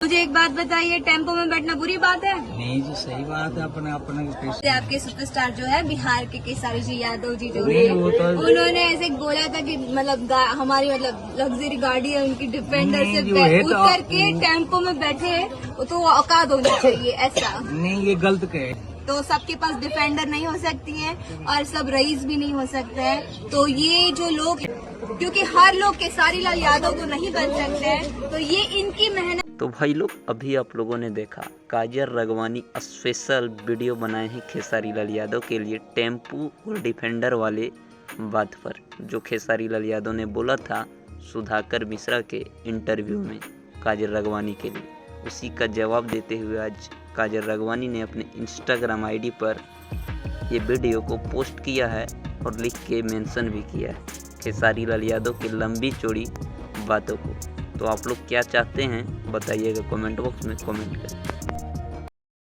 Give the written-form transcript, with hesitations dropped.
मुझे एक बात बताइए, टेम्पो में बैठना बुरी बात है? नहीं जी, सही बात है। अपने अपने आपके सुपरस्टार जो है बिहार के केसारी जी यादव जी जो नहीं, है, वो तो उन्होंने ऐसे बोला था कि मतलब हमारी मतलब लग्जरी गाड़ी है उनकी, डिफेंडर नहीं से जी, वो है तो उतर के टेम्पो में बैठे तो वो औकात होनी चाहिए ऐसा। नहीं, ये गलत कहे। तो सबके पास डिफेंडर नहीं हो सकती है और सब रईस भी नहीं हो सकते हैं। तो ये जो लोग, क्योंकि हर लोग केसारी लाल यादव तो नहीं बन सकते हैं, तो ये इनकी मेहनत। तो भाई लोग, अभी आप लोगों ने देखा काजल राघवानी स्पेशल वीडियो बनाए हैं खेसारी लाल यादव के लिए टेम्पू और डिफेंडर वाले बात पर, जो खेसारी लाल यादव ने बोला था सुधाकर मिश्रा के इंटरव्यू में काजल राघवानी के लिए। उसी का जवाब देते हुए आज काजल राघवानी ने अपने इंस्टाग्राम आईडी पर ये वीडियो को पोस्ट किया है और लिख के मेंशन भी किया है खेसारी लाल यादव की लंबी चौड़ी बातों को। तो आप लोग क्या चाहते हैं बताइएगा कमेंट बॉक्स में कमेंट करें।